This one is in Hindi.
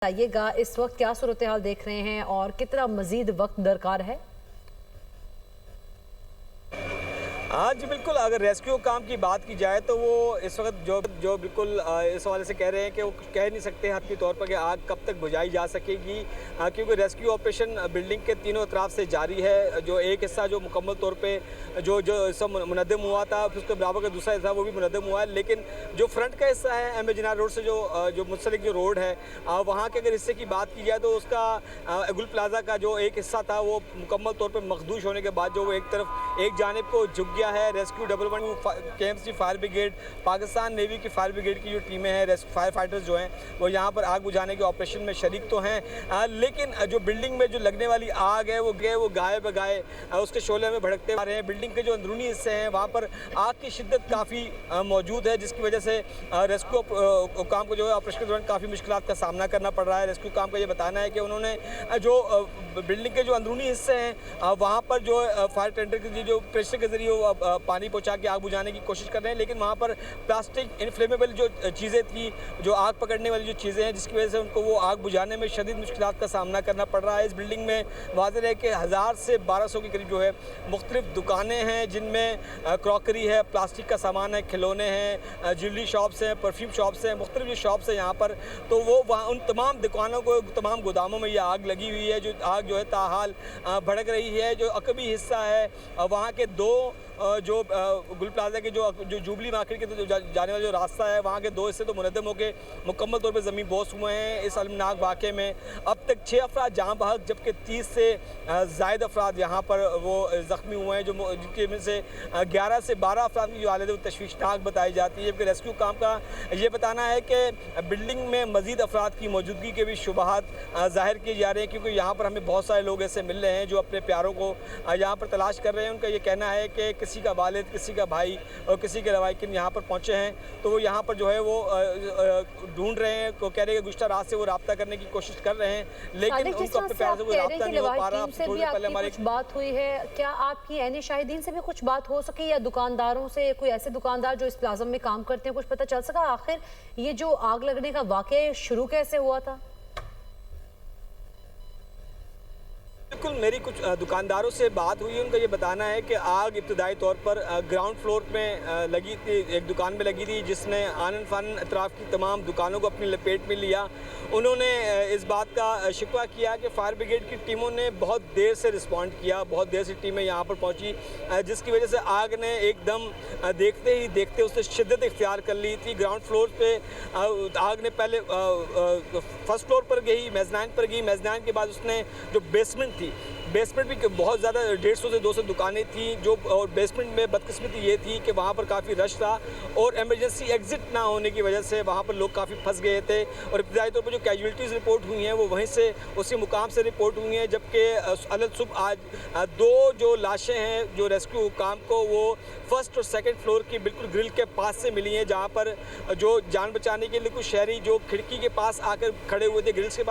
बताइएगा इस वक्त क्या सूरत हाल देख रहे हैं और कितना मजीद वक्त दरकार है। हाँ जी बिल्कुल, अगर रेस्क्यू काम की बात की जाए तो वो इस वक्त जो बिल्कुल इस हवाले से कह रहे हैं कि वो कह नहीं सकते हतमी तौर पर कि आग कब तक बुझाई जा सकेगी, क्योंकि रेस्क्यू ऑपरेशन बिल्डिंग के तीनों अतराफ से जारी है। जो एक हिस्सा जो मुकम्मल तौर पे जो सब मुनद्दम हुआ था, फिर उसके बराबर का दूसरा हिस्सा वो भी मुनद्दम हुआ है, लेकिन जो फ्रंट का हिस्सा है एम ए जिनार रोड से जो मुंसलिक जो रोड है, वहाँ के अगर हिस्से की बात की जाए तो उसका गुल प्लाजा का जो एक हिस्सा था वो मुकम्मल तौर पर मखदूश होने के बाद जो वो एक जानिब को झुक गया है। Rescue 111 KMC fire brigade, Pakistan navy की फायर ब्रिगेड की जो टीमें हैं, फायर फाइटर्स जो हैं वो यहाँ पर आग बुझाने के ऑपरेशन में शरीक तो हैं, लेकिन जो बिल्डिंग में जो लगने वाली आग है वो गाय बगाए उसके शोले में भड़कते आ रहे हैं। बिल्डिंग के जो अंदरूनी हिस्से हैं वहाँ पर आग की शिद्दत काफ़ी मौजूद है, जिसकी वजह से रेस्क्यू काम को जो है ऑपरेशन के दौरान काफ़ी मुश्किलात का सामना करना पड़ रहा है। रेस्क्यू काम का ये बताना है कि उन्होंने जो बिल्डिंग के जो अंदरूनी हिस्से हैं वहाँ पर जो फायर टेंडर के जो प्रेशर के जरिए पानी पहुंचा के आग बुझाने की कोशिश कर रहे हैं, लेकिन वहाँ पर प्लास्टिक इनफ्लेमेबल जो चीज़ें थी, जो आग पकड़ने वाली जो चीज़ें हैं, जिसकी वजह से उनको वो आग बुझाने में शदीद मुश्किलात का सामना करना पड़ रहा है। इस बिल्डिंग में वाज़ेह है कि 1000 से 1200 के करीब जो है मुख्तलिफ दुकानें हैं, जिनमें क्रॉकरी है, प्लास्टिक का सामान है, खिलौने हैं, ज्वेलरी शॉप्स हैं, परफ्यूम शॉप्स हैं, मुख्तलिफ जो शॉप्स हैं यहाँ पर, तो वो वहाँ उन तमाम दुकानों को, तमाम गोदामों में ये आग लगी हुई है। जो आग जो है ताहाल भड़क रही है। जो अकबी हिस्सा है वहाँ के दो जो गुल प्लाजा के जो जुबली मार्केट के जाने वाला जो रास्ता है, वहाँ के दो हिस्से तो मुनद्दम होकर मुकम्मल तौर पे ज़मीन बोस हुए हैं। इस अलमनाक वाक़े में अब तक 6 अफराद जहाँ बहक, जबकि 30 से ज़ायद अफराद यहाँ पर वो ज़ख्मी हुए हैं, जिनके में से 11 से 12 अफराद की जो हालत है वो तशवीशनाक बताई जाती है। जबकि रेस्क्यू काम का ये बताना है कि बिल्डिंग में मज़ीद अफराद की मौजूदगी के भी शुबहात ज़ाहिर किए जा रहे हैं, क्योंकि यहाँ पर हमें बहुत सारे लोग ऐसे मिल रहे हैं जो अपने प्यारों को यहाँ पर तलाश कर रहे हैं। उनका ये कहना है कि किसी का वालिद, किसी का भाई और किसी के रवायकिन यहाँ पर पहुँचे हैं, तो वो यहाँ पर जो है वो ढूंढ रहे हैं, को कह रहे हैं कि गुज़श्ता रात से वो रब्ता करने की कोशिश कर रहे हैं, लेकिन उनको अपने प्यार से वो रब्ता नहीं हो पा रहा। थोड़ी पहले हमारी कुछ बात हुई है, क्या आपकी ऐने शाहिदीन से भी कुछ बात हो सके या दुकानदारों से, कोई ऐसे दुकानदार जो इस प्लाजा में काम करते हैं, कुछ पता चल सका आखिर ये जो आग लगने का वाक़या शुरू कैसे हुआ था? बिल्कुल, मेरी कुछ दुकानदारों से बात हुई है। उनका ये बताना है कि आग इब्तदाई तौर पर ग्राउंड फ्लोर में लगी थी, एक दुकान में लगी थी, जिसने आनन फानन अतराफ़ की तमाम दुकानों को अपनी लपेट में लिया। उन्होंने इस बात का शिकवा किया कि फायर ब्रिगेड की टीमों ने बहुत देर से रिस्पॉन्ड किया, बहुत देर से टीमें यहाँ पर पहुँची, जिसकी वजह से आग ने एकदम देखते ही देखते उससे शिद्दत इख्तियार कर ली थी। ग्राउंड फ्लोर पर आग ने पहले फर्स्ट फ्लोर पर गई, मेज़नाइन पर गई, मेज़नाइन के बाद उसने जो बेसमेंट थी, बेसमेंट भी बहुत ज़्यादा 150 से 200 दुकानें थी जो, और बेसमेंट में बदकिस्मती ये थी कि वहाँ पर काफ़ी रश था और एमरजेंसी एग्ज़िट ना होने की वजह से वहाँ पर लोग काफ़ी फंस गए थे। और इब्तदाई तौर पर जो कैजुअल्टीज़ रिपोर्ट हुई हैं वो वहीं से, उसी मुकाम से रिपोर्ट हुई हैं, जबकि अलग सुबह आज 2 जो लाशें हैं जो रेस्क्यू काम को वो फर्स्ट और सेकंड फ्लोर की बिल्कुल ग्रिल के पास से मिली हैं, जहाँ पर जो जान बचाने के लिए कुछ शहरी जो खिड़की के पास आकर खड़े हुए थे, ग्रिल्स के पास